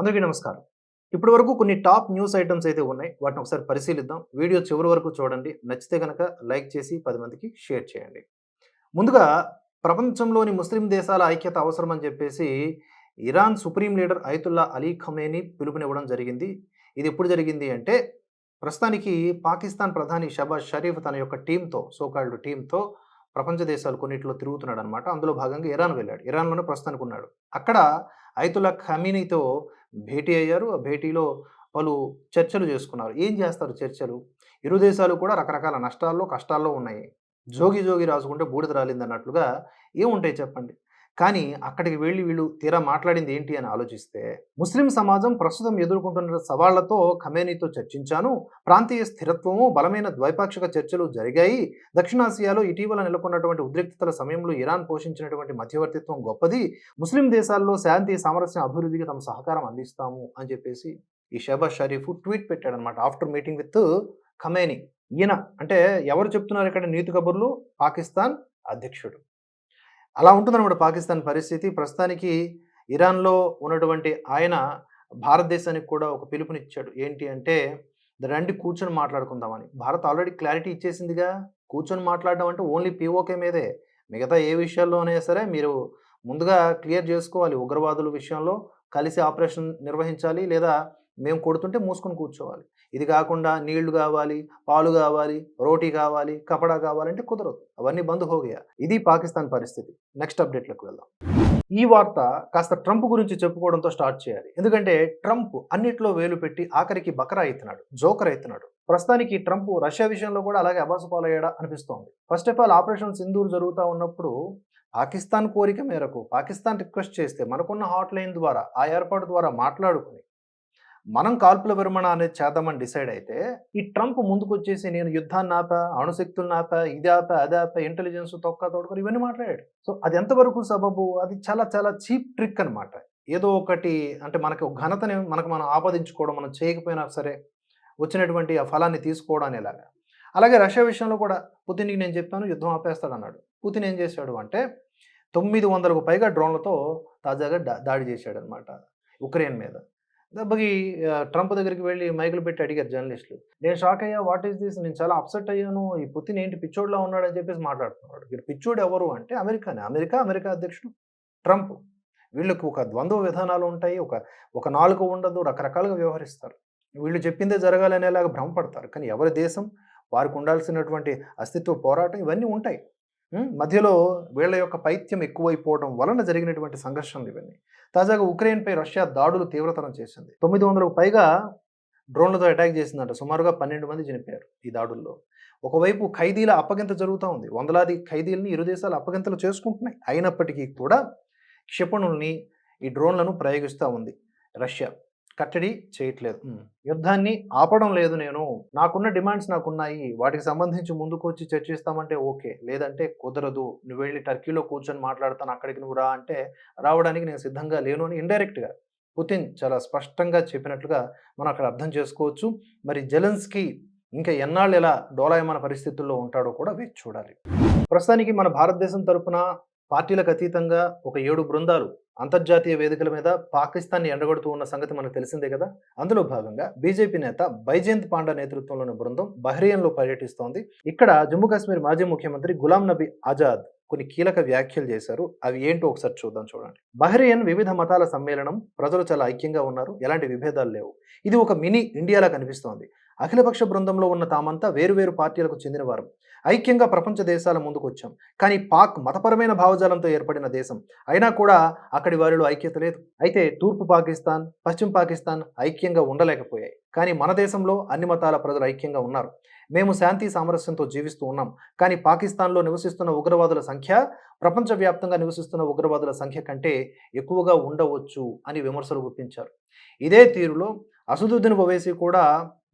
అందరికీ నమస్కారం. ఇప్పటి వరకు కొన్ని టాప్ న్యూస్ ఐటెమ్స్ అయితే ఉన్నాయి. వాటిని ఒకసారి పరిశీలిద్దాం. వీడియో చివరి వరకు చూడండి. నచ్చితే గనక లైక్ చేసి 10 మందికి షేర్ చేయండి. ముందుగా ప్రపంచంలోని ముస్లిం దేశాల ఐక్యత అవసరమని చెప్పేసి Iran supreme leader Ayatollah Ali Khamenei పిలుపునివ్వడం జరిగింది. ఇది ఎప్పుడు జరిగింది అంటే ప్రస్తుతానికి పాకిస్తాన్ ప్రధాని షహబాజ్ షరీఫ్ తన యొక్క టీమ్‌తో ప్రపంచ దేశాలు కొన్నిటిలో తిరుగుతున్నాడనమాట. అందులో భాగంగా ఇరాన్ వెళ్ళాడు. ఇరాన్‌లోనే ప్రస్తుతానికి ఉన్నాడు. అక్కడ అయతుల్లా ఖమీనీతో భేటీ అయ్యారు. ఆ భేటీలో పలు చర్చలు చేసుకున్నారు. ఏం చేస్తారు చర్చలు? ఇరు దేశాలు కూడా రకరకాల నష్టాల్లో, కష్టాల్లో ఉన్నాయి. జోగి జోగి రాసుకుంటే బూడిద రాలిందన్నట్లుగా ఏముంటాయి చెప్పండి? కానీ అక్కడికి వెళ్లి వీళ్ళు తీరా మాట్లాడింది ఏంటి అని ఆలోచిస్తే, ముస్లిం సమాజం ప్రస్తుతం ఎదుర్కొంటున్న సవాళ్లతో ఖమేనీతో చర్చించాను. ప్రాంతీయ స్థిరత్వము, బలమైన ద్వైపాక్షిక చర్చలు జరిగాయి. దక్షిణాసియాలో ఇటీవల నెలకొన్నటువంటి ఉద్రిక్తతల సమయంలో ఇరాన్ పోషించినటువంటి మధ్యవర్తిత్వం గొప్పది. ముస్లిం దేశాల్లో శాంతి, సామరస్యం, అభివృద్ధికి తమ సహకారం అందిస్తాము అని చెప్పేసి ఈ షహబాజ్ షరీఫ్ ట్వీట్ పెట్టాడనమాట. After meeting with Khamenei. ఈయన అంటే ఎవరు చెప్తున్నారు ఇక్కడ నీతి కబుర్లు? పాకిస్తాన్ అధ్యక్షుడు. అలా ఉంటుందన్నమాట పాకిస్తాన్ పరిస్థితి. ప్రస్తుతానికి ఇరాన్‌లో ఉన్నటువంటి ఆయన భారతదేశానికి కూడా ఒక పిలుపునిచ్చాడు. ఏంటి అంటే, రండి కూర్చొని మాట్లాడుకుందామని. భారత్ ఆల్రెడీ క్లారిటీ ఇచ్చేసిందిగా. కూర్చొని మాట్లాడడం అంటే ఓన్లీ పీఓకే మీదే. మిగతా ఏ విషయాల్లోనైనా సరే మీరు ముందుగా క్లియర్ చేసుకోవాలి. ఉగ్రవాదుల విషయంలో కలిసి ఆపరేషన్ నిర్వహించాలి. లేదా మేము కొడుతుంటే మూసుకొని కూర్చోవాలి. ఇది కాకుండా నీళ్లు కావాలి, పాలు కావాలి, రోటీ కావాలి, కపడా కావాలంటే కుదరదు. అవన్నీ బంద్ హో గయా. ఇది పాకిస్తాన్ పరిస్థితి. నెక్స్ట్ అప్డేట్‌లోకి వెళ్దాం. ఈ వార్త కాస్త ట్రంప్ గురించి చెప్పుకోవడంతో స్టార్ట్ చేయాలి. ఎందుకంటే ట్రంప్ అన్నిట్లో వేలు పెట్టి ఆఖరికి బకరా అయితున్నాడు. జోకర్ అయితున్నాడు. ప్రస్తుతానికి ట్రంప్ రష్యా విషయంలో కూడా అలాగే అబాసుపాలయ్యాడా అనిపిస్తోంది. First of all operation Sindoor జరుగుతా ఉన్నప్పుడు పాకిస్తాన్ కోరిక మేరకు పాకిస్తాన్ రిక్వెస్ట్ చేస్తే మనకున్న హాట్‌లైన్ ద్వారా ఆ ఏర్పాటు ద్వారా మాట్లాడుకుని మనం కాల్పుల విరమణ అనేది చేద్దామని డిసైడ్ అయితే, ఈ ట్రంప్ ముందుకొచ్చేసి నేను యుద్ధాన్ని ఆపా, అణుశక్తులను ఆపా, ఇది ఆపా, అది ఆపా, ఇంటెలిజెన్స్ తొక్క తోడుకొని ఇవన్నీ మాట్లాడాడు. సో అది ఎంతవరకు సబబు? అది చాలా చాలా చీప్ ట్రిక్ అనమాట. ఏదో ఒకటి అంటే మనకి ఒక ఘనతని మనం ఆపాదించుకోవడం, మనం చేయకపోయినా సరే వచ్చినటువంటి ఆ ఫలాన్ని తీసుకోవడం అనేలాగా. అలాగే రష్యా విషయంలో కూడా పుతిన్‌కి నేను చెప్పాను యుద్ధం ఆపేస్తాడన్నాడు. పుతిన్ ఏం చేశాడు అంటే 900కు పైగా డ్రోన్‌లతో తాజాగా దాడి చేశాడనమాట ఉక్రెయిన్ మీద. దెబ్బకి ట్రంప్ దగ్గరికి వెళ్లి మైకులు పెట్టి అడిగారు జర్నలిస్టులు. నేను షాక్ అయ్యా. What is this? నేను చాలా అప్సెట్ అయ్యాను. ఈ పుతిన్ ఏంటి పిచ్చోడిలా ఉన్నాడని చెప్పేసి మాట్లాడుతున్నాడు. ఇక్కడ పిచ్చోడు ఎవరు అంటే అమెరికానే. అమెరికా అధ్యక్షుడు ట్రంప్. వీళ్ళకి ఒక ద్వంద్వ విధానాలు ఉంటాయి. ఒక నాలుక ఉండదు. రకరకాలుగా వ్యవహరిస్తారు. వీళ్ళు చెప్పిందే జరగాలనేలాగా భ్రమపడతారు. కానీ ఎవరి దేశం వారికి ఉండాల్సినటువంటి అస్తిత్వ పోరాటం ఇవన్నీ ఉంటాయి. మధ్యలో వీళ్ళ యొక్క పైత్యం ఎక్కువైపోవడం వలన జరిగినటువంటి సంఘర్షణలు ఇవన్నీ. తాజాగా ఉక్రెయిన్‌పై రష్యా దాడులు తీవ్రతరం చేసింది. 900కు పైగా డ్రోన్‌లతో అటాక్ చేసిందంట. సుమారుగా 12 మంది చనిపోయారు ఈ దాడుల్లో. ఒకవైపు ఖైదీల అప్పగింత జరుగుతా ఉంది. వందలాది ఖైదీలని ఇరు దేశాలు అప్పగింతలు చేసుకుంటున్నాయి. అయినప్పటికీ కూడా క్షిపణుల్ని, ఈ డ్రోన్‌లను ప్రయోగిస్తా ఉంది రష్యా. కట్టడి చేయట్లేదు. యుద్ధాన్ని ఆపడం లేదు నేను. నాకున్న డిమాండ్స్ నాకున్నాయి. వాటికి సంబంధించి ముందుకొచ్చి చర్చిస్తామంటే ఓకే. లేదంటే కుదరదు. నువ్వెళ్లి టర్కీలో కూర్చొని మాట్లాడతాను. అక్కడికి నువ్వు రా అంటే రావడానికి నేను సిద్ధంగా లేను అని ఇండైరెక్ట్‌గా పుతిన్ చాలా స్పష్టంగా చెప్పినట్లుగా మనం అక్కడ అర్థం చేసుకోవచ్చు. మరి జెలెన్స్కీ ఇంకా ఎన్నాళ్ళు ఇలా డోలాయమాన పరిస్థితుల్లో ఉంటాడో కూడా వేచి చూడాలి. ప్రస్తుతానికి మన భారతదేశం తరపున పార్టీలకు అతీతంగా ఒక 7 బృందాలు అంతర్జాతీయ వేదికల మీద పాకిస్తాన్‌ని ఎండగొడుతూ ఉన్న సంగతి మనకు తెలిసిందే కదా! అందులో భాగంగా బీజేపీ నేత బైజయంత్ పాండా నేతృత్వంలోని బృందం బహ్రెయిన్‌లో పర్యటిస్తోంది. ఇక్కడ జమ్మూ కాశ్మీర్ మాజీ ముఖ్యమంత్రి గులాం నబీ ఆజాద్ కొన్ని కీలక వ్యాఖ్యలు చేశారు. అవి ఏంటో ఒకసారి చూడండి. బహ్రెయిన్ వివిధ మతాల సమ్మేళనం. ప్రజలు చాలా ఐక్యంగా ఉన్నారు. ఎలాంటి విభేదాలు లేవు. ఇది ఒక మినీ ఇండియాలా కనిపిస్తోంది. అఖిలపక్ష బృందంలో ఉన్న తామంతా వేరు పార్టీలకు చెందినవారు. ఐక్యంగా ప్రపంచ దేశాల ముందుకొచ్చాం. కానీ పాక్ మతపరమైన భావజాలంతో ఏర్పడిన దేశం. అయినా కూడా అక్కడి వారిలో ఐక్యత లేదు. అయితే తూర్పు పాకిస్తాన్, పశ్చిమ పాకిస్తాన్ ఐక్యంగా ఉండలేకపోయాయి. కానీ మన దేశంలో అన్ని మతాల ప్రజలు ఐక్యంగా ఉన్నారు. మేము శాంతి సామరస్యంతో జీవిస్తూ ఉన్నాం. కానీ పాకిస్తాన్‌లో నివసిస్తున్న ఉగ్రవాదుల సంఖ్య ప్రపంచవ్యాప్తంగా నివసిస్తున్న ఉగ్రవాదుల సంఖ్య కంటే ఎక్కువగా ఉండవచ్చు అని విమర్శలు గుప్పించారు. ఇదే తీరులో అసదుద్దీన్ ఓవైసీ కూడా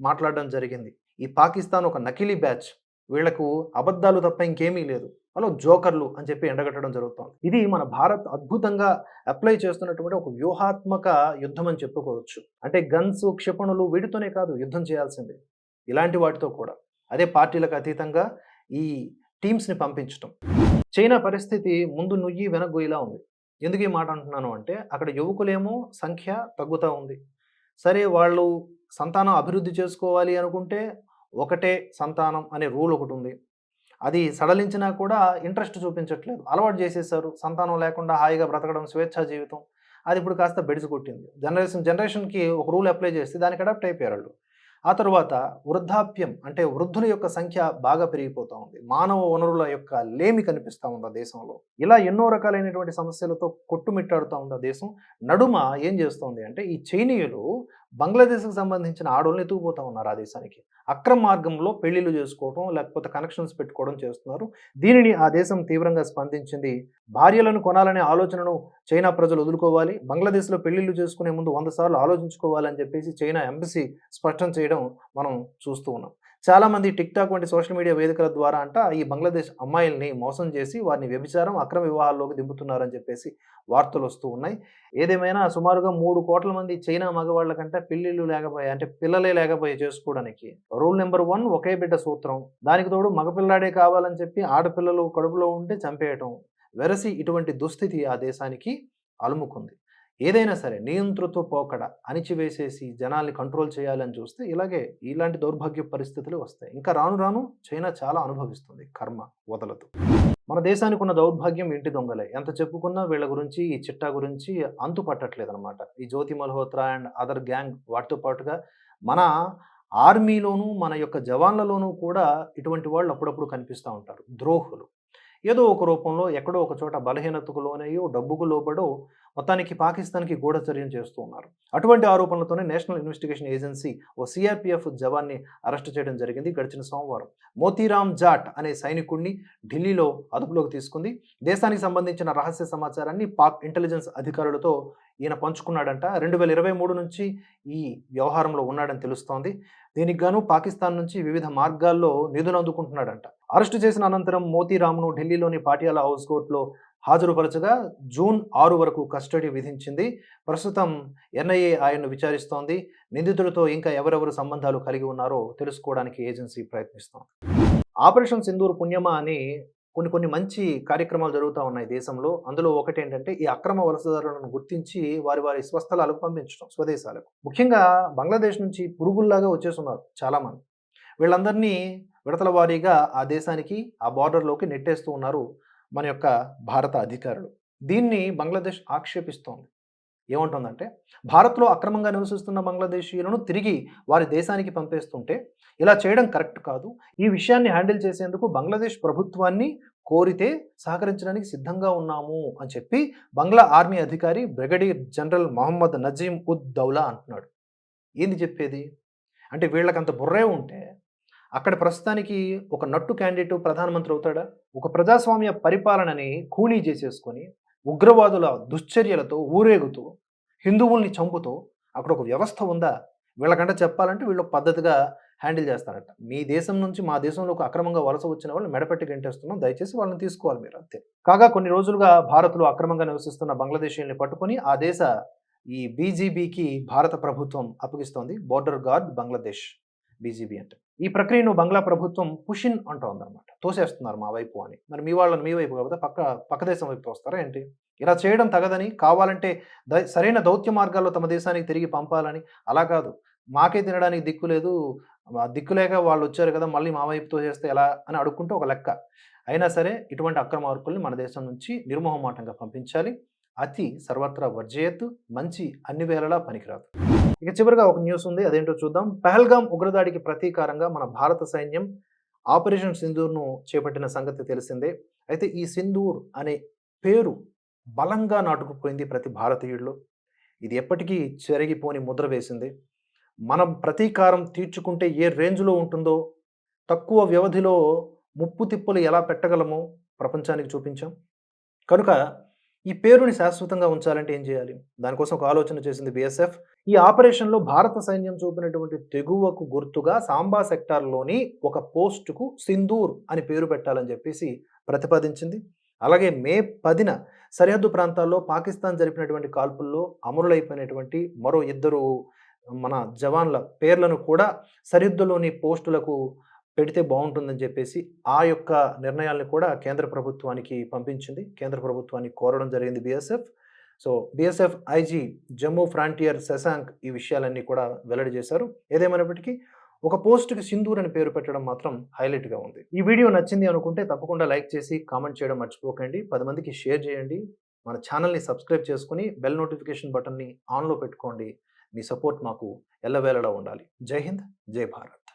మాట్లాడడం జరిగింది. ఈ పాకిస్తాన్ ఒక నకిలీ బ్యాచ్. వీళ్లకు అబద్ధాలు తప్ప ఇంకేమీ లేదు. వాళ్ళు జోకర్లు అని చెప్పి ఎండగట్టడం జరుగుతోంది. ఇది మన భారత్ అద్భుతంగా అప్లై చేస్తున్నటువంటి ఒక వ్యూహాత్మక యుద్ధం అని చెప్పుకోవచ్చు. అంటే గన్స్, క్షిపణులు వీటితోనే కాదు యుద్ధం చేయాల్సింది. ఇలాంటి వాటితో కూడా. అదే పార్టీలకు అతీతంగా ఈ టీమ్స్‌ని పంపించటం. చైనా పరిస్థితి ముందు నుయ్యి వెనక గొయ్యిలా ఉంది. ఎందుకు ఈ మాట అంటున్నాను అంటే, అక్కడ యువకులేమో సంఖ్య తగ్గుతా ఉంది. సరే వాళ్ళు సంతానం అభివృద్ధి చేసుకోవాలి అనుకుంటే, ఒకటే సంతానం అనే రూల్ ఒకటుంది. అది సడలించినా కూడా ఇంట్రెస్ట్ చూపించట్లేదు. అలవాటు చేసేసారు. సంతానం లేకుండా హాయిగా బ్రతకడం స్వేచ్ఛా జీవితం. అది ఇప్పుడు కాస్త బెడిసి కొట్టింది. జనరేషన్‌కి ఒక రూల్ అప్లై చేసి దానికి అడాప్ట్ అయిపోయారాళ్ళు. ఆ తరువాత వృద్ధాప్యం అంటే వృద్ధుల యొక్క సంఖ్య బాగా పెరిగిపోతా ఉంది. మానవ వనరుల యొక్క లేమి కనిపిస్తా ఉంది ఆ దేశంలో. ఇలా ఎన్నో రకాలైనటువంటి సమస్యలతో కొట్టుమిట్టాడుతా ఉంది ఆ దేశం. నడుమ ఏం చేస్తోంది అంటే ఈ చైనీయులు బంగ్లాదేశ్‌కి సంబంధించిన ఆడోళ్ళని ఎత్తుకుపోతా ఉన్నారు ఆ దేశానికి. అక్రమ మార్గంలో పెళ్లిళ్లు చేసుకోవడం, లేకపోతే కనెక్షన్స్ పెట్టుకోవడం చేస్తున్నారు. దీనిని ఆ దేశం తీవ్రంగా స్పందించింది. భార్యలను కొనాలనే ఆలోచనను చైనా ప్రజలు వదులుకోవాలి. బంగ్లాదేశ్‌లో పెళ్లిళ్లు చేసుకునే ముందు 100 సార్లు ఆలోచించుకోవాలని చెప్పేసి చైనా ఎంబసీ స్పష్టం చేయడం మనం చూస్తూ ఉన్నాం. చాలామంది టిక్‌టాక్ వంటి సోషల్ మీడియా వేదికల ద్వారా ఈ బంగ్లాదేశ్ అమ్మాయిల్ని మోసం చేసి వారిని వ్యభిచారం, అక్రమ వివాహాల్లోకి దింపుతున్నారని చెప్పేసి వార్తలొస్తూ ఉన్నాయి. ఏదేమైనా సుమారుగా 3,00,00,000 మంది చైనా మగవాళ్ళ కంటే పెళ్లిళ్ళు లేకపోయాయి. అంటే పిల్లలే లేకపోయాయి చేసుకోవడానికి. రూల్ నంబర్ 1 ఒకే బిడ్డ సూత్రం. దానికి తోడు మగపిల్లాడే కావాలని చెప్పి ఆడపిల్లలు కడుపులో ఉంటే చంపేయటం. వెరసి ఇటువంటి దుస్థితి ఆ దేశానికి అలుముకుంది. ఏదైనా సరే నియంతృత్వ పోకడ అణిచివేసేసి జనాల్ని కంట్రోల్ చేయాలని చూస్తే ఇలాంటి దౌర్భాగ్య పరిస్థితులు వస్తాయి. ఇంకా రాను రాను చైనా చాలా అనుభవిస్తుంది. కర్మ వదలదు. మన దేశానికి ఉన్న దౌర్భాగ్యం ఇంటి దొంగలే. ఎంత చెప్పుకున్నా వీళ్ళ గురించి, ఈ చిట్టా గురించి అంతు పట్టట్లేదనమాట. ఈ జ్యోతి మల్హోత్రా అండ్ అదర్ గ్యాంగ్ వాటితో పాటుగా మన ఆర్మీలోనూ, మన యొక్క జవాన్లలోనూ కూడా ఇటువంటి వాళ్ళు అప్పుడప్పుడు కనిపిస్తా ఉంటారు. ద్రోహులు. ఏదో ఒక రూపంలో ఎక్కడో ఒక చోట బలహీనతకు లోనయ్యో, డబ్బుకు లోబడో మొత్తానికి పాకిస్తాన్‌కి గూఢచర్యం చేస్తూ ఉన్నారు. అటువంటి ఆరోపణలతోనే నేషనల్ ఇన్వెస్టిగేషన్ ఏజెన్సీ ఓ సీఆర్‌పీఎఫ్ జవాన్‌ని అరెస్ట్ చేయడం జరిగింది గడిచిన సోమవారం. మోతీరామ్ జాట్ అనే సైనికుడిని ఢిల్లీలో అదుపులోకి తీసుకుంది. దేశానికి సంబంధించిన రహస్య సమాచారాన్ని పాక్ ఇంటెలిజెన్స్ అధికారులతో ఈయన పంచుకున్నాడంట. 2023 నుంచి ఈ వ్యవహారంలో ఉన్నాడని తెలుస్తోంది. దీనికి గాను పాకిస్తాన్ నుంచి వివిధ మార్గాల్లో నిధులు అందుకుంటున్నాడంట. అరెస్టు చేసిన అనంతరం మోతీరామ్‌ను ఢిల్లీలోని పాటియాలా హౌస్ కోర్టులో హాజరుపరచగా జూన్ 6 వరకు కస్టడీ విధించింది. ప్రస్తుతం ఎన్ఐఏ ఆయన్ను విచారిస్తోంది. నిందితులతో ఇంకా ఎవరెవరు సంబంధాలు కలిగి ఉన్నారో తెలుసుకోవడానికి ఏజెన్సీ ప్రయత్నిస్తోంది. ఆపరేషన్ సింధూర్ పుణ్యమా అని కొన్ని మంచి కార్యక్రమాలు జరుగుతా ఉన్నాయి దేశంలో. అందులో ఒకటేంటంటే ఈ అక్రమ వలసదారులను గుర్తించి వారి స్వస్థలాలకు పంపించడం స్వదేశాలకు. ముఖ్యంగా బంగ్లాదేశ్ నుంచి పురుగుల్లాగా వచ్చేసున్నారు చాలామంది. వీళ్ళందరినీ విడతల వారీగా ఆ దేశానికి, ఆ బార్డర్‌లోకి నెట్టేస్తూ ఉన్నారు మన యొక్క భారత అధికారులు. దీన్ని బంగ్లాదేశ్ ఆక్షేపిస్తోంది. ఏమంటోందంటే, భారత్‌లో అక్రమంగా నివసిస్తున్న బంగ్లాదేశీయులను తిరిగి వారి దేశానికి పంపేస్తుంటే, ఇలా చేయడం కరెక్ట్ కాదు. ఈ విషయాన్ని హ్యాండిల్ చేసేందుకు బంగ్లాదేశ్ ప్రభుత్వాన్ని కోరితే సహకరించడానికి సిద్ధంగా ఉన్నాము అని చెప్పి బంగ్లా ఆర్మీ అధికారి బ్రిగేడియర్ జనరల్ మొహమ్మద్ నజీమ్ ఉద్ దౌలా అంటున్నాడు. ఏంది చెప్పేది? అంటే వీళ్ళకంత బుర్రే ఉంటే అక్కడ ప్రస్తుతానికి ఒక నట్టు క్యాండిడేట్ ప్రధానమంత్రి అవుతాడా? ఒక ప్రజాస్వామ్య పరిపాలనని ఖూనీ చేసేసుకొని, ఉగ్రవాదుల దుశ్చర్యలతో ఊరేగుతూ, హిందువుల్ని చంపుతూ అక్కడ ఒక వ్యవస్థ ఉందా? వీళ్ళకంటే చెప్పాలంటే వీళ్ళు పద్ధతిగా హ్యాండిల్ చేస్తారట. మీ దేశం నుంచి మా దేశంలోకి అక్రమంగా వలస వచ్చిన వాళ్ళు మెడపెట్టి గెంటేస్తున్నాం. దయచేసి వాళ్ళని తీసుకోవాలి మీరు అంతే. కాగా కొన్ని రోజులుగా భారత్‌లో అక్రమంగా నివసిస్తున్న బంగ్లాదేశీయుల్ని పట్టుకొని ఆ దేశ ఈ బీజీబీకి భారత ప్రభుత్వం అప్పగిస్తోంది. బోర్డర్ గార్డ్ బంగ్లాదేశ్ బీజీబీ అంటే. ఈ ప్రక్రియను బంగ్లా ప్రభుత్వం పుషిన్ అంటోందనమాట. తోసేస్తున్నారు మా వైపు అని. మరి మీ వాళ్ళని మీ వైపు కాకపోతే పక్క దేశం వైపు తోస్తారా ఏంటి? ఇలా చేయడం తగదని, కావాలంటే సరైన దౌత్య మార్గాల్లో తమ దేశానికి తిరిగి పంపాలని. అలా కాదు. మాకే తినడానికి దిక్కు లేదు. దిక్కు లేక వాళ్ళొచ్చారు కదా! మళ్ళీ మా వైపు తోసేస్తే ఎలా అని అడుక్కుంటే ఒక లెక్క. అయినా సరే ఇటువంటి అక్రమార్కుల్ని మన దేశం నుంచి నిర్మొహమాటంగా పంపించాలి. అతి సర్వత్రా వర్జేయత్తు. మంచి అన్ని వేళలా పనికిరాదు. ఇక చివరగా ఒక న్యూస్ ఉంది. అదేంటో చూద్దాం. పహల్గాం ఉగ్రదాడికి ప్రతీకారంగా మన భారత సైన్యం ఆపరేషన్ సింధూర్‌ను చేపట్టిన సంగతి తెలిసిందే. అయితే ఈ సింధూర్ అనే పేరు బలంగా నాటుకుపోయింది ప్రతి భారతీయుడిలో. ఇది ఎప్పటికీ చెరిగిపోని ముద్ర వేసింది. మనం ప్రతీకారం తీర్చుకుంటే ఏ రేంజ్‌లో ఉంటుందో, తక్కువ వ్యవధిలో ముప్పు తిప్పలు ఎలా పెట్టగలమో ప్రపంచానికి చూపించాం. కనుక ఈ పేరుని శాశ్వతంగా ఉంచాలంటే ఏం చేయాలి? దానికోసం ఒక ఆలోచన చేసింది బీఎస్ఎఫ్. ఈ ఆపరేషన్‌లో భారత సైన్యం చూపినటువంటి తెగువకు గుర్తుగా సాంబా సెక్టార్‌లోని ఒక పోస్టుకు సింధూర్ అని పేరు పెట్టాలని చెప్పేసి ప్రతిపాదించింది. అలాగే మే 10న సరిహద్దు ప్రాంతాల్లో పాకిస్తాన్ జరిపినటువంటి కాల్పుల్లో అమరులైపోయినటువంటి మరో 2 మన జవాన్ల పేర్లను కూడా సరిహద్దులోని పోస్టులకు పెడితే బావుంటుందని చెప్పేసి ఆ యొక్క నిర్ణయాల్ని కూడా కేంద్ర ప్రభుత్వానికి పంపించింది. కేంద్ర ప్రభుత్వాన్ని కోరడం జరిగింది BSF. So, BSF IG Jammu frontier Shashank ఈ విషయాలన్నీ కూడా వెల్లడి చేశారు. ఏదేమైనప్పటికీ ఒక పోస్ట్‌కి సింధూర్ అని పేరు పెట్టడం మాత్రం హైలైట్‌గా ఉంది. ఈ వీడియో నచ్చింది అనుకుంటే తప్పకుండా లైక్ చేసి, కామెంట్ చేయడం మర్చిపోకండి. 10 మందికి షేర్ చేయండి. మన ఛానెల్‌ని సబ్స్క్రైబ్ చేసుకొని బెల్ నోటిఫికేషన్ బటన్‌ని ఆన్‌లో పెట్టుకోండి. మీ సపోర్ట్ మాకు ఎల్లవేళలా ఉండాలి. జై హింద్, జై భారత్.